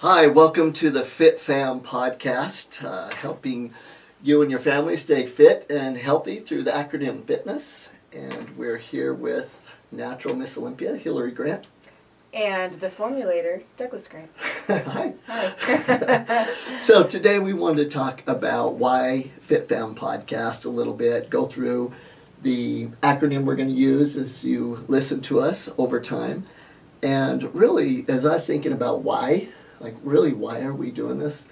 Hi, welcome to the FitFam podcast, helping you and your family stay fit and healthy through the acronym FITNESS. And we're here with Natural Miss Olympia, Hillary Grant. And the formulator, Douglas Grant. Hi. Hi. So today we wanted to talk about why FitFam podcast a little bit, go through the acronym we're going to use as you listen to us over time. And really, as I was thinking about why are we doing this?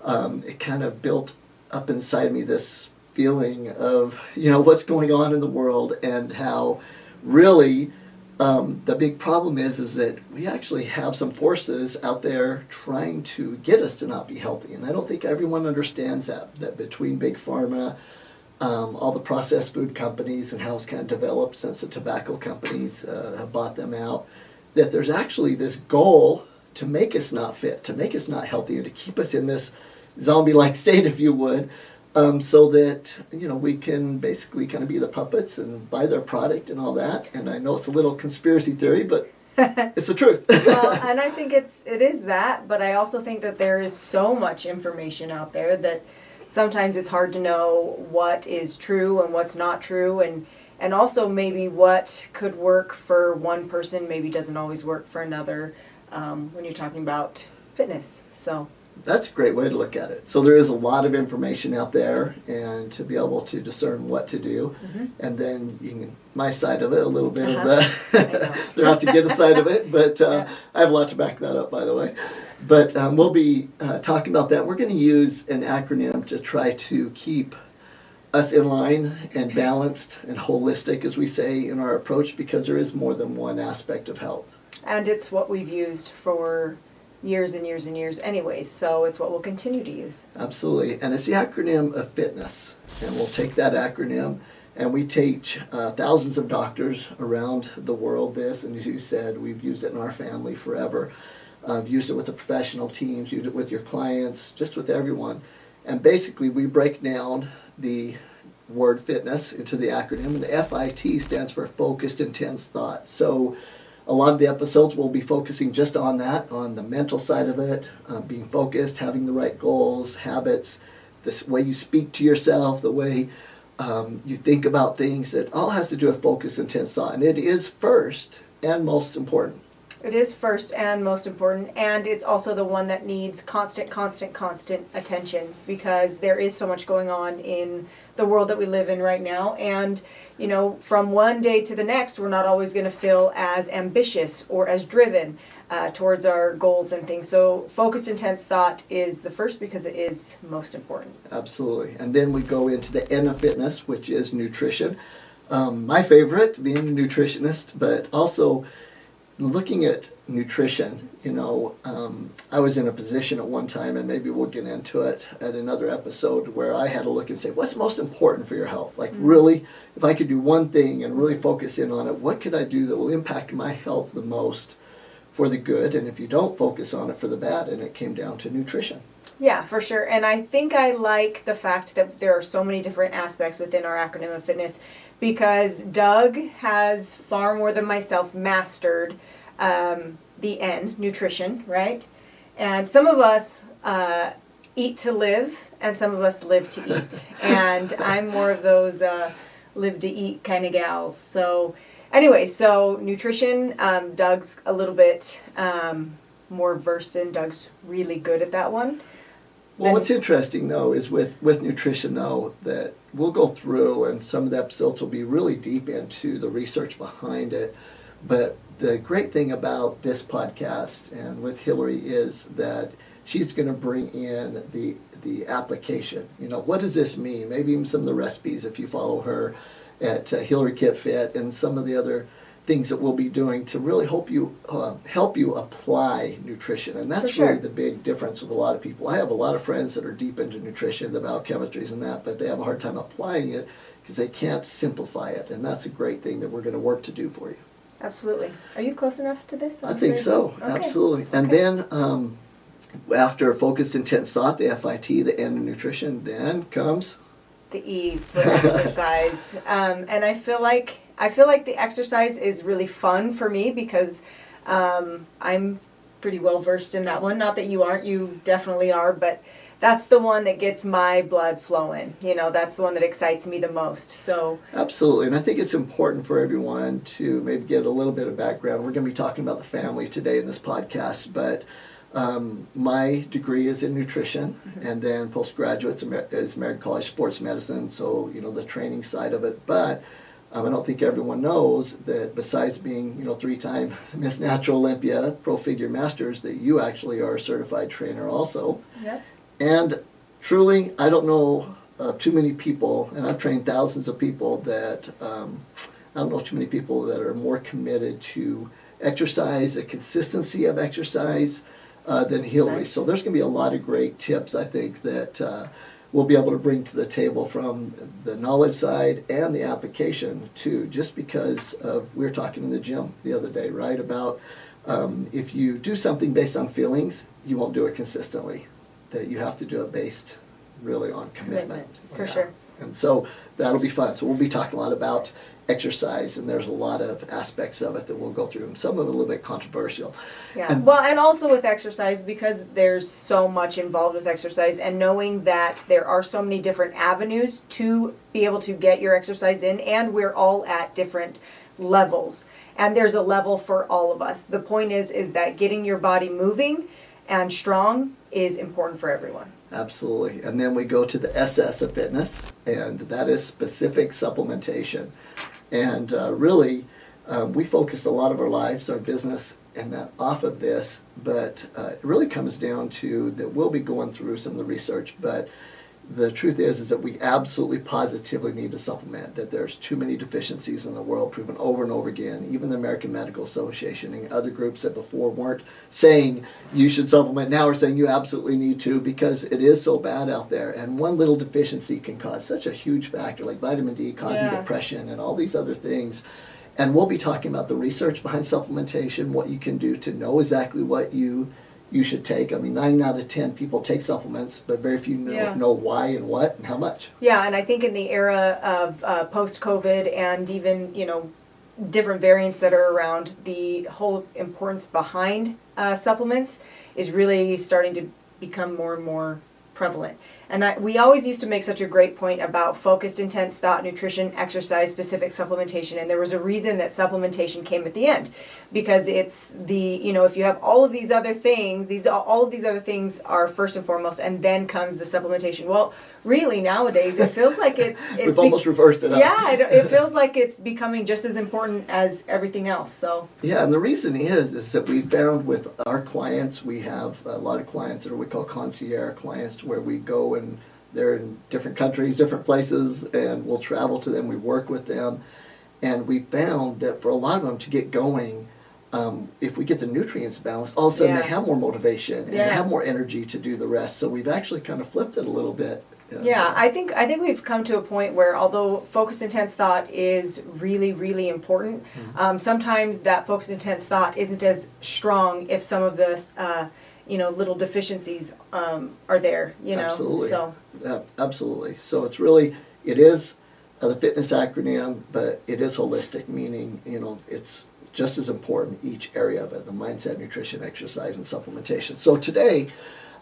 It kind of built up inside me this feeling of, what's going on in the world and how really the big problem is that we actually have some forces out there trying to get us to not be healthy. And I don't think everyone understands that between Big Pharma, all the processed food companies and how it's kind of developed since the tobacco companies have bought them out, that there's actually this goal to make us not fit, to make us not healthy, or to keep us in this zombie-like state, if you would, so that, we can basically kind of be the puppets and buy their product and all that. And I know it's a little conspiracy theory, but it's the truth. Well, and I think it is that, but I also think that there is so much information out there that sometimes it's hard to know what is true and what's not true, and also maybe what could work for one person maybe doesn't always work for another. When you're talking about fitness. So that's a great way to look at it. So there is a lot of information out there, and to be able to discern what to do, and then you can, my side of it, a little bit of the, they're out to get a side of it, but I have a lot to back that up, by the way. But we'll be talking about that. We're going to use an acronym to try to keep us in line and balanced and holistic, as we say, in our approach, because there is more than one aspect of health. And it's what we've used for years and years and years anyways, so it's what we'll continue to use. Absolutely. And it's the acronym of FITNESS. And we'll take that acronym and we teach thousands of doctors around the world this. And as you said, we've used it in our family forever. I've used it with the professional teams, used it with your clients, just with everyone. And basically we break down the word fitness into the acronym. And the FIT stands for Focused Intense Thought. So a lot of the episodes will be focusing just on that, on the mental side of it, being focused, having the right goals, habits, this way you speak to yourself, the way you think about things. It all has to do with focused, intense thought. And it is first and most important. It is first and most important, and it's also the one that needs constant attention, because there is so much going on in the world that we live in right now. And from one day to the next, we're not always going to feel as ambitious or as driven towards our goals and things. So focused, intense thought is the first because it is most important. Absolutely. And then we go into the N of fitness, which is nutrition. My favorite, being a nutritionist, but also looking at nutrition. I was in a position at one time, and maybe we'll get into it at another episode, where I had to look and say, what's most important for your health? Like, really, if I could do one thing and really focus in on it, what could I do that will impact my health the most for the good? And if you don't focus on it, for the bad. And it came down to nutrition. Yeah, for sure. And I think I like the fact that there are so many different aspects within our acronym of fitness, because Doug has far more than myself mastered the N, nutrition, right? And some of us eat to live, and some of us live to eat. And I'm more of those live to eat kind of gals. So anyway, so nutrition, Doug's a little bit more versed in. Doug's really good at that one. Well, what's interesting, though, is with nutrition, though, that we'll go through, and some of the episodes will be really deep into the research behind it. But the great thing about this podcast and with Hillary is that she's going to bring in the application. What does this mean? Maybe even some of the recipes, if you follow her at Hillary Kit Fit, and some of the other things that we'll be doing to really help you apply nutrition. And that's really the big difference with a lot of people. I have a lot of friends that are deep into nutrition, the biochemistries and that, but they have a hard time applying it because they can't simplify it. And that's a great thing that we're going to work to do for you. Absolutely. Are you close enough to this? I think so. Okay. Absolutely. And then after focused intense thought, the FIT, the N of nutrition, then comes the E for exercise. And I feel like the exercise is really fun for me because I'm pretty well versed in that one. Not that you aren't, you definitely are, but that's the one that gets my blood flowing. You know, that's the one that excites me the most. So Absolutely, and I think it's important for everyone to maybe get a little bit of background. We're going to be talking about the family today in this podcast, but my degree is in nutrition, and then postgraduate is American College Sports Medicine, so, you know, the training side of it. But I don't think everyone knows that besides being, you know, 3-time Miss Natural Olympia, Pro Figure Masters, that you actually are a certified trainer also. Yep. And truly, I don't know too many people, and I've trained thousands of people, that I don't know too many people that are more committed to exercise, the consistency of exercise, than Hillary. Nice. So there's going to be a lot of great tips, I think, that we'll be able to bring to the table from the knowledge side and the application too, just because we were talking in the gym the other day, right, about if you do something based on feelings, you won't do it consistently. That you have to do it based really on commitment. For sure. And so that'll be fun. So we'll be talking a lot about exercise, and there's a lot of aspects of it that we'll go through, and some of it a little bit controversial. Yeah. And Well, and also with exercise, because there's so much involved with exercise, and knowing that there are so many different avenues to be able to get your exercise in, and we're all at different levels. And there's a level for all of us. The point is that getting your body moving and strong is important for everyone. Absolutely. And then we go to the SS of fitness, and that is specific supplementation. And really, we focused a lot of our lives, our business, and that off of this, but it really comes down to that we'll be going through some of the research, but the truth is that we absolutely positively need to supplement, that there's too many deficiencies in the world, proven over and over again. Even the American Medical Association and other groups that before weren't saying you should supplement, now are saying you absolutely need to, because it is so bad out there. And one little deficiency can cause such a huge factor, like vitamin D causing depression and all these other things. And we'll be talking about the research behind supplementation, what you can do to know exactly what you should take. I mean, 9 out of 10 people take supplements, but very few know why and what and how much. Yeah, and I think in the era of post-COVID and even, you know, different variants that are around, the whole importance behind supplements is really starting to become more and more prevalent. And we always used to make such a great point about focused, intense thought, nutrition, exercise, specific supplementation. And there was a reason that supplementation came at the end, because it's the, you know, if you have all of these other things, all of these other things are first and foremost, and then comes the supplementation. Well, really nowadays it feels like it's we've almost reversed it up. Yeah, it feels like it's becoming just as important as everything else. So yeah, and the reason is that we found with our clients, we have a lot of clients that are we call concierge clients, where we go and they're in different countries, different places, and we'll travel to them, we work with them, and we found that for a lot of them to get going, if we get the nutrients balanced, all of a sudden they have more motivation and have more energy to do the rest. So we've actually kind of flipped it a little bit. I think we've come to a point where, although focused intense thought is really, really important, sometimes that focused intense thought isn't as strong if some of the little deficiencies are there. Absolutely. So absolutely. So it's really, it is the fitness acronym, but it is holistic, meaning it's just as important each area of it: the mindset, nutrition, exercise, and supplementation. So today,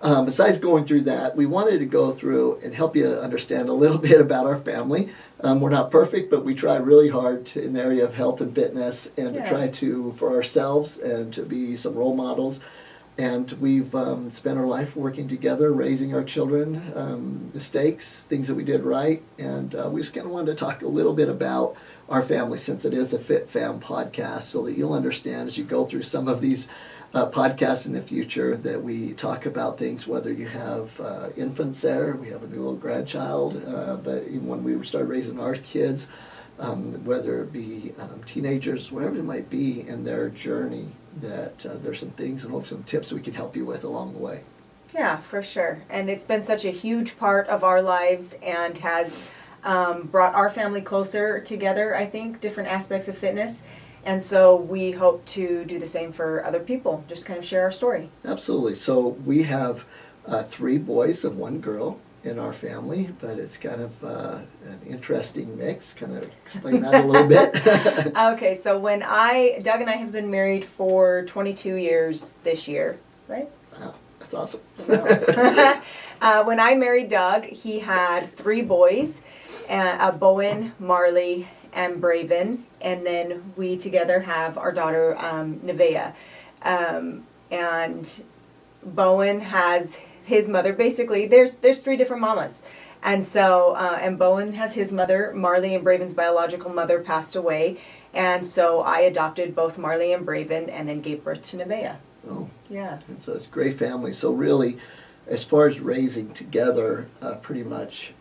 besides going through that, we wanted to go through and help you understand a little bit about our family. We're not perfect, but we try really hard in the area of health and fitness, and to try to, for ourselves, and to be some role models. And we've spent our life working together, raising our children, mistakes, things that we did right. And we just kind of wanted to talk a little bit about our family, since it is a FitFam podcast, so that you'll understand as you go through some of these podcasts in the future, that we talk about things, whether you have infants there, we have a new little grandchild, but even when we started raising our kids, whether it be teenagers, wherever it might be in their journey, that there's some things and hopefully some tips we can help you with along the way. Yeah, for sure. And it's been such a huge part of our lives, and has brought our family closer together, I think, different aspects of fitness. And so we hope to do the same for other people, just kind of share our story. Absolutely. So we have 3 boys and 1 girl, in our family, but it's kind of an interesting mix. Kind of explain that a little bit. Okay, so Doug and I have been married for 22 years this year, right? Wow, that's awesome. When I married Doug, he had 3 boys, Bowen, Marley, and Braven, and then we together have our daughter, Nevaeh. And Bowen has his mother. Basically, there's 3 different mamas. And so, and Bowen has his mother. Marley and Braven's biological mother passed away. And so I adopted both Marley and Braven and then gave birth to Nevaeh. Oh, yeah. And so it's a great family. So really, as far as raising together, pretty much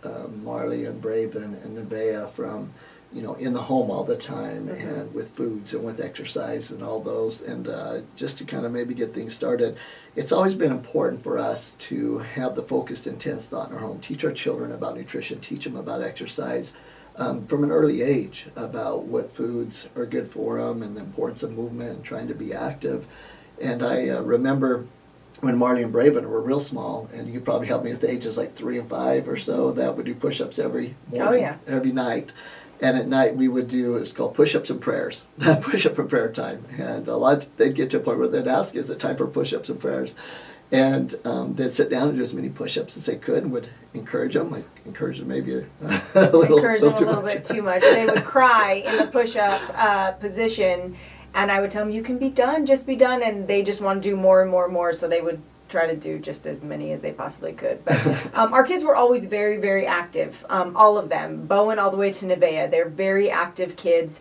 Marley and Braven and Nevaeh from, in the home all the time, mm-hmm. and with foods and with exercise and all those. And just to kind of maybe get things started, it's always been important for us to have the focused, intense thought in our home. Teach our children about nutrition, teach them about exercise from an early age, about what foods are good for them and the importance of movement and trying to be active. And I remember when Marley and Braven were real small, and you could probably help me with the ages like 3 and 5 or so, that would do push-ups every morning, every night. And at night we would do, it's called push-ups and prayers, push-up and prayer time. And they'd get to a point where they'd ask, is it time for push-ups and prayers? And they'd sit down and do as many push-ups as they could, and would encourage them. I encouraged them maybe a little bit too much. They would cry in the push-up position, and I would tell them, you can be done, just be done. And they just want to do more and more and more, so they would try to do just as many as they possibly could. But our kids were always very, very active, all of them. Bowen all the way to Nevaeh. They're very active kids.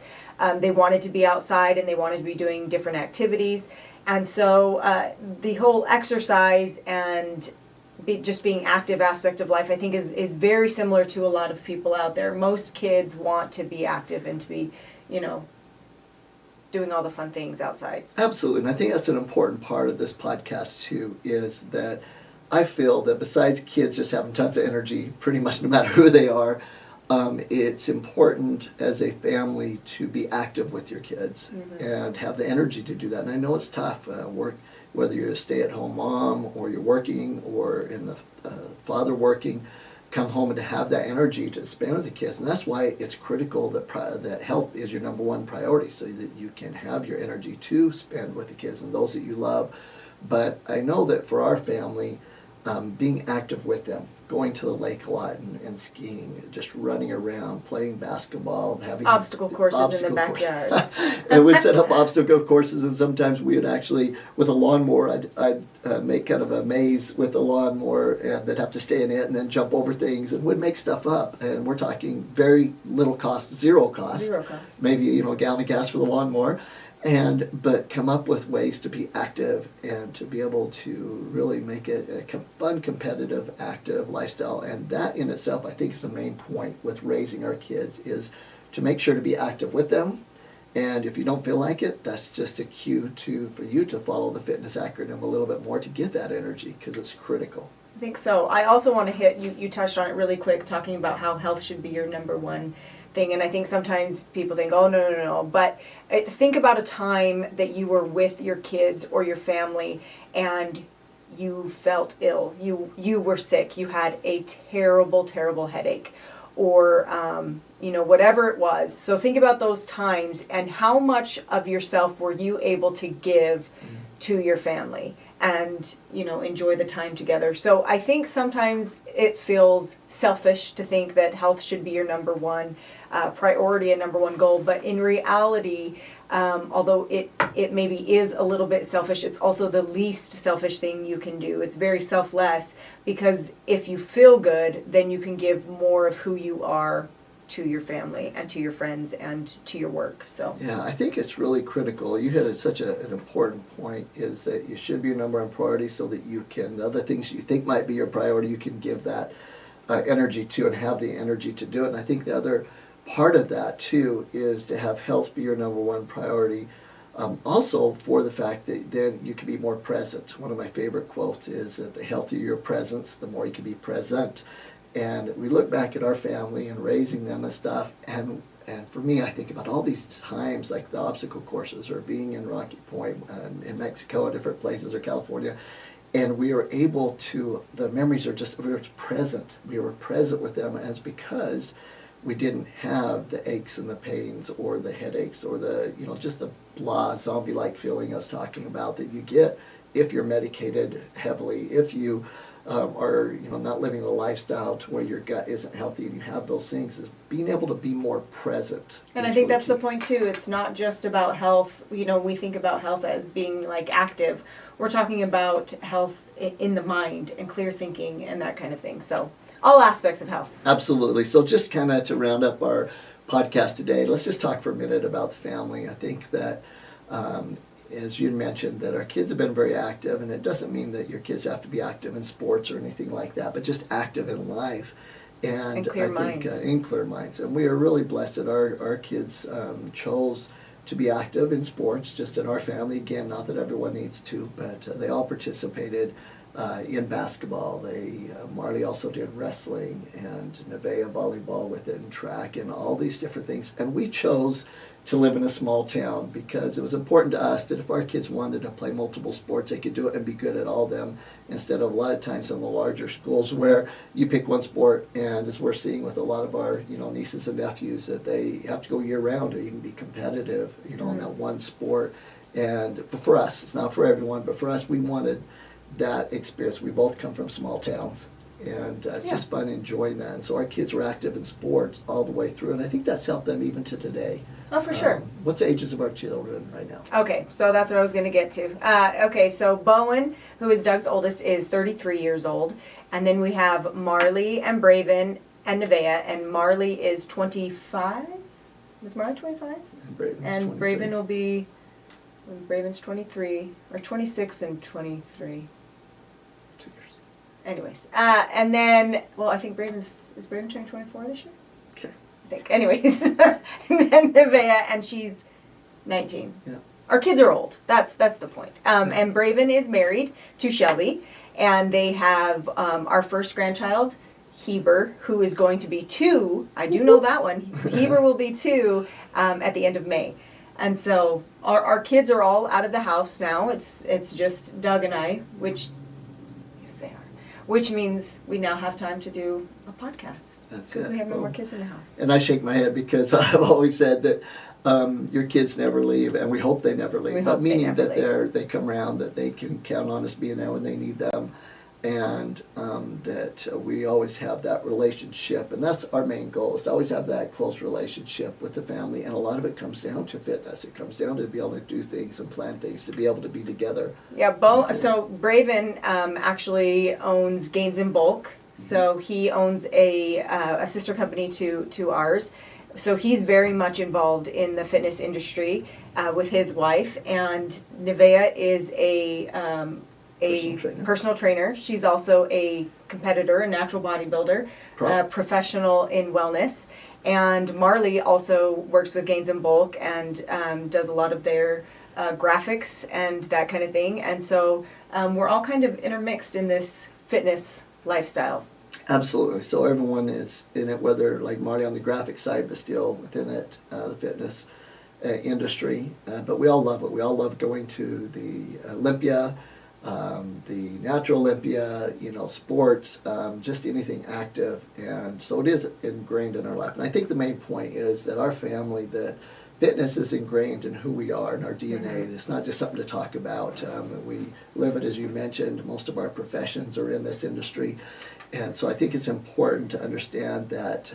They wanted to be outside and they wanted to be doing different activities. And so the whole exercise and just being active aspect of life, I think, is very similar to a lot of people out there. Most kids want to be active and to be, doing all the fun things outside. Absolutely. And I think that's an important part of this podcast too, is that I feel that besides kids just having tons of energy, pretty much no matter who they are, it's important as a family to be active with your kids, mm-hmm. and have the energy to do that. And I know it's tough, whether you're a stay-at-home mom or you're working or in the father working, come home and to have that energy to spend with the kids. And that's why it's critical that health is your number one priority, so that you can have your energy to spend with the kids and those that you love. But I know that for our family, being active with them, going to the lake a lot and skiing, just running around, playing basketball, having obstacle courses in the backyard. And we'd set up obstacle courses, and sometimes we would actually, with a lawnmower, I'd make kind of a maze with a lawnmower, and they'd have to stay in it and then jump over things, and would make stuff up. And we're talking very little cost, zero cost. Maybe a gallon of gas for the lawnmower. But come up with ways to be active and to be able to really make it a fun, competitive, active lifestyle. And that in itself, I think, is the main point with raising our kids, is to make sure to be active with them. And if you don't feel like it, that's just a cue for you to follow the fitness acronym a little bit more to get that energy, because it's critical. I think so. I also want to hit, you touched on it really quick, talking about how health should be your number one thing. And I think sometimes people think, oh, no. But think about a time that you were with your kids or your family and you felt ill. You were sick. You had a terrible, terrible headache, or whatever it was. So think about those times and how much of yourself were you able to give to your family and enjoy the time together. So I think sometimes it feels selfish to think that health should be your number one priority and number one goal, but in reality, although it maybe is a little bit selfish, it's also the least selfish thing you can do. It's very selfless, because if you feel good, then you can give more of who you are to your family and to your friends and to your work. So yeah, I think it's really critical. You hit such an important point, is that you should be your number one priority, so that you can, the other things you think might be your priority, you can give that energy to and have the energy to do it. And I think the other part of that too is to have health be your number one priority. Also, for the fact that then you can be more present. One of my favorite quotes is that the healthier your presence, the more you can be present. And we look back at our family and raising them and stuff, and for me, I think about all these times, like the obstacle courses, or being in Rocky Point, in Mexico, or different places, or California, And we were able to, the memories are just, we were present. We were present with them as because we didn't have the aches and the pains or the headaches or the, just the blah, zombie-like feeling I was talking about that you get if you're medicated heavily, if you are, not living the lifestyle to where your gut isn't healthy and you have those things, is being able to be more present. And I think that's the point too. It's not just about health. We think about health as being like active. We're talking about health in the mind and clear thinking and that kind of thing. So all aspects of health. Absolutely. So just kind of to round up our podcast today, let's just talk for a minute about the family. I think that, as you mentioned, that our kids have been very active, and it doesn't mean that your kids have to be active in sports or anything like that, but just active in life. And clear I think minds. In clear minds. And we are really blessed that our kids chose to be active in sports, just in our family. Again, not that everyone needs to, but they all participated in basketball. Marley also did wrestling, and Nevaeh volleyball with it, and track, and all these different things. And we chose to live in a small town because it was important to us that if our kids wanted to play multiple sports, they could do it and be good at all of them, instead of a lot of times in the larger schools where you pick one sport, and as we're seeing with a lot of our nieces and nephews, that they have to go year round to even be competitive in that one sport. And for us, it's not for everyone, but for us, we wanted that experience. We both come from small towns, and it's just fun enjoying that. And so our kids were active in sports all the way through, and I think that's helped them even to today. Oh, for sure. What's the ages of our children right now? Okay, so that's what I was going to get to. Okay, so Bowen, who is Doug's oldest, is 33 years old. And then we have Marley and Braven and Nevaeh, and Marley is 25? Was Marley 25? And Braven will be, Braven's 23, or 26 and 23. 2 years. Anyways, and then, well, I think is Braven turning 24 this year? Okay. I think. Anyways, and then Nevaeh, and she's 19. Yeah. Our kids are old. That's the point. And Braven is married to Shelby, and they have our first grandchild, Heber, who is going to be 2. I do know that one. Heber will be 2 at the end of May. And so our kids are all out of the house now. It's just Doug and I, which means we now have time to do a podcast. That's because it. we have no more kids in the house. And I shake my head because I've always said that your kids never leave, and we hope they never leave. But meaning that they come around, that they can count on us being there when they need them, and that we always have that relationship. And that's our main goal, is to always have that close relationship with the family. And a lot of it comes down to fitness. It comes down to be able to do things and plan things, to be able to be together. Yeah, so Braven actually owns Gains in Bulk. So he owns a sister company to ours. So he's very much involved in the fitness industry with his wife. And Nevaeh is a personal trainer. She's also a competitor, a natural bodybuilder, professional in wellness. And Marley also works with Gains in Bulk and does a lot of their graphics and that kind of thing. And so we're all kind of intermixed in this fitness lifestyle. Absolutely. So everyone is in it, whether like Marley on the graphic side, but still within it, the fitness industry. But we all love it. We all love going to the Olympia, the Natural Olympia, sports, just anything active. And so it is ingrained in our life. And I think the main point is that our family, the fitness is ingrained in who we are, in our DNA. Mm-hmm. It's not just something to talk about. We live it, as you mentioned. Most of our professions are in this industry. And so I think it's important to understand that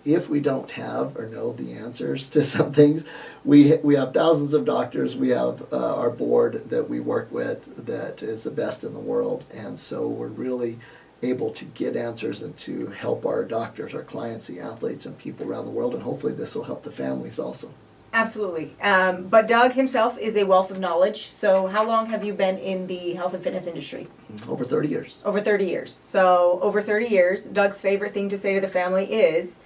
if we don't have or know the answers to some things, we have thousands of doctors. We have our board that we work with that is the best in the world. And so we're really able to get answers and to help our doctors, our clients, the athletes, and people around the world. And hopefully this will help the families also. Absolutely. But Doug himself is a wealth of knowledge. So how long have you been in the health and fitness industry? Over 30 years. Over 30 years. So over 30 years, Doug's favorite thing to say to the family is,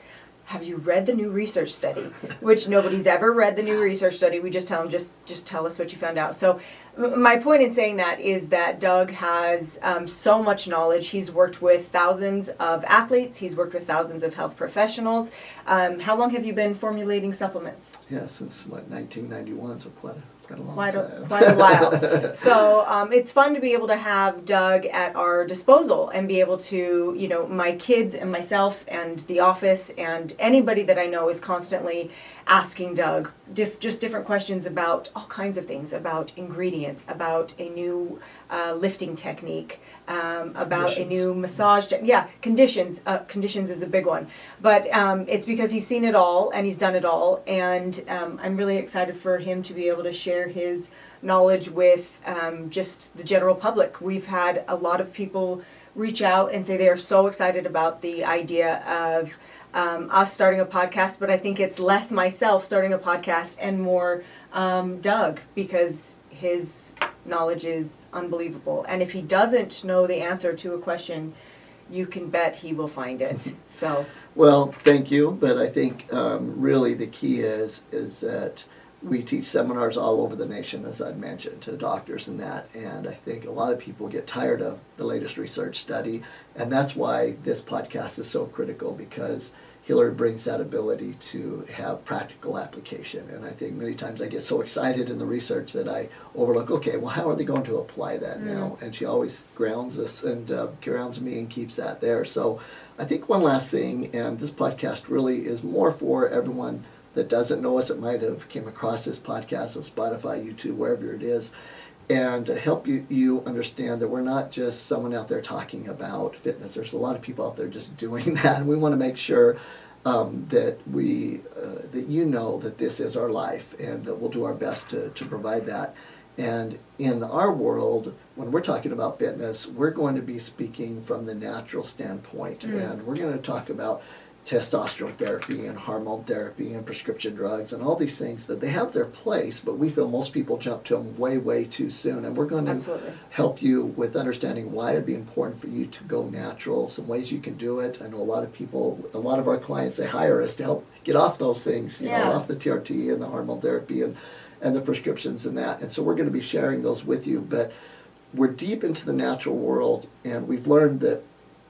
have you read the new research study? Which nobody's ever read the new research study. We just tell them, just tell us what you found out. So my point in saying that is that Doug has so much knowledge. He's worked with thousands of athletes. He's worked with thousands of health professionals. How long have you been formulating supplements? Yeah, since 1991, so quite quite a while. So it's fun to be able to have Doug at our disposal and be able to, my kids and myself and the office and anybody that I know is constantly asking Doug just different questions about all kinds of things, about ingredients, about a new lifting technique, about a new massage. Conditions. Conditions is a big one. But it's because he's seen it all and he's done it all. And I'm really excited for him to be able to share his knowledge with just the general public. We've had a lot of people reach out and say they are so excited about the idea of us starting a podcast, but I think it's less myself starting a podcast and more Doug, because his knowledge is unbelievable. And if he doesn't know the answer to a question, you can bet he will find it. So. Well, thank you. But I think really the key is that we teach seminars all over the nation, as I'd mentioned, to doctors and that. And I think a lot of people get tired of the latest research study. And that's why this podcast is so critical, because Hillary brings that ability to have practical application. And I think many times I get so excited in the research that I overlook, okay, well, how are they going to apply that now? And she always grounds us and grounds me and keeps that there. So I think one last thing, and this podcast really is more for everyone that doesn't know us, that might have came across this podcast on Spotify, YouTube, wherever it is, and to help you understand that we're not just someone out there talking about fitness. There's a lot of people out there just doing that, and we want to make sure that you know that this is our life, and that we'll do our best to provide that. And in our world, when we're talking about fitness, we're going to be speaking from the natural standpoint, and we're going to talk about testosterone therapy and hormone therapy and prescription drugs and all these things that they have their place, but we feel most people jump to them way, way too soon. And we're going to help you with understanding why it'd be important for you to go natural, some ways you can do it. I know a lot of our clients, they hire us to help get off those things, you know, off the TRT and the hormone therapy and the prescriptions and that. And so we're going to be sharing those with you. But we're deep into the natural world, and we've learned that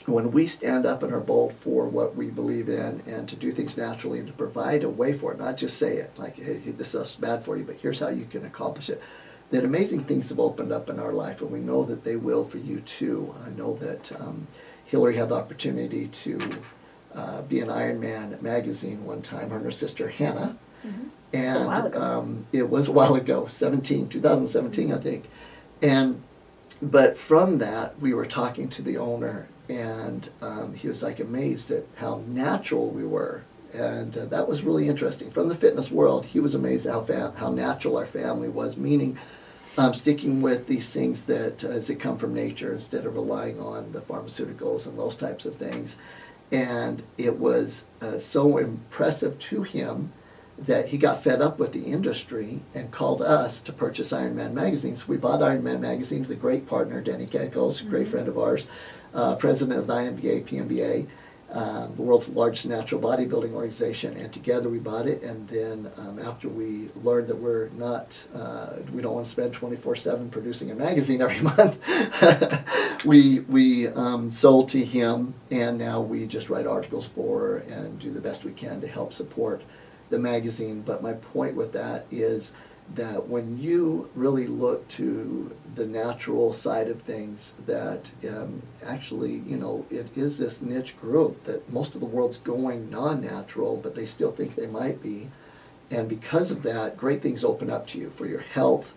when we stand up and are bold for what we believe in and to do things naturally and to provide a way for it, not just say it like, hey, this stuff's bad for you, but here's how you can accomplish it, that amazing things have opened up in our life, and we know that they will for you too. I know that Hillary had the opportunity to be in Ironman magazine one time, her and her sister Hannah, and it was a while ago, 2017 I think, but from that we were talking to the owner, and he was like amazed at how natural we were, and that was really interesting. From the fitness world, he was amazed at how natural our family was, meaning sticking with these things that as they come from nature instead of relying on the pharmaceuticals and those types of things. And it was so impressive to him that he got fed up with the industry and called us to purchase Ironman magazines. We bought Ironman magazines. A great partner, Danny Kekos, a great friend of ours, president of the INBA, PNBA, the world's largest natural bodybuilding organization, and together we bought it. And then after we learned that we don't want to spend 24/7 producing a magazine every month, we sold to him, and now we just write articles for and do the best we can to help support the magazine. But my point with that is that when you really look to the natural side of things, that actually, you know, it is this niche group that most of the world's going non-natural, but they still think they might be. And because of that, great things open up to you for your health,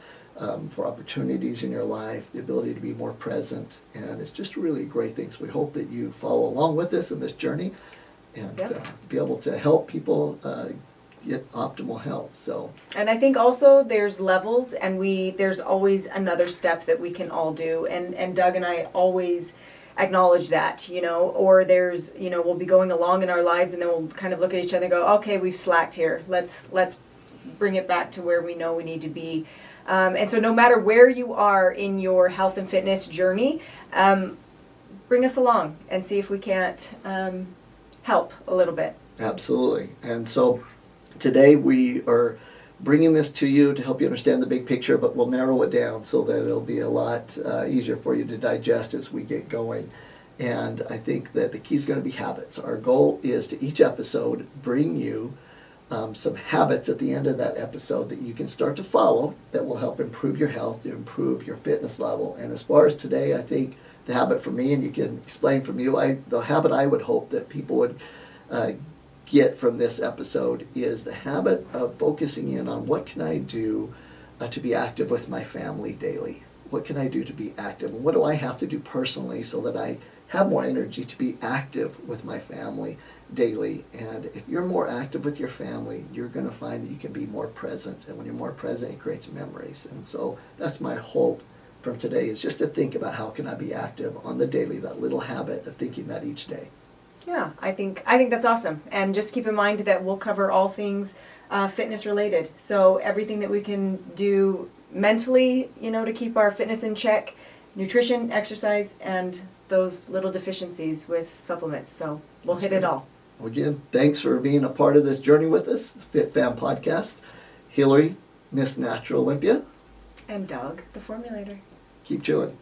for opportunities in your life, the ability to be more present. And it's just really great things. We hope that you follow along with us in this journey and be able to help people get optimal health. So, and I think also there's levels, and there's always another step that we can all do, and Doug and I always acknowledge that, you know, or there's, you know, we'll be going along in our lives and then we'll kind of look at each other and go, okay, we've slacked here, let's bring it back to where we know we need to be. And so no matter where you are in your health and fitness journey, bring us along and see if we can't help a little bit. Absolutely. And so today we are bringing this to you to help you understand the big picture, but we'll narrow it down so that it'll be a lot easier for you to digest as we get going. And I think that the key is going to be habits. Our goal is to each episode bring you some habits at the end of that episode that you can start to follow that will help improve your health, to improve your fitness level. And as far as today, I think the habit for me, and you can explain from you, the habit I would hope that people would get from this episode is the habit of focusing in on what can I do to be active with my family daily. What can I do to be active? And what do I have to do personally so that I have more energy to be active with my family daily? And if you're more active with your family, you're going to find that you can be more present. And when you're more present, it creates memories. And so that's my hope from today, is just to think about how can I be active on the daily, that little habit of thinking that each day. Yeah, I think that's awesome. And just keep in mind that we'll cover all things fitness related. So everything that we can do mentally, to keep our fitness in check, nutrition, exercise, and those little deficiencies with supplements. So we'll hit it all. Well, again, thanks for being a part of this journey with us, the FitFam podcast. Hillary, Miss Natural Olympia. And Doug, the formulator. Keep chewing.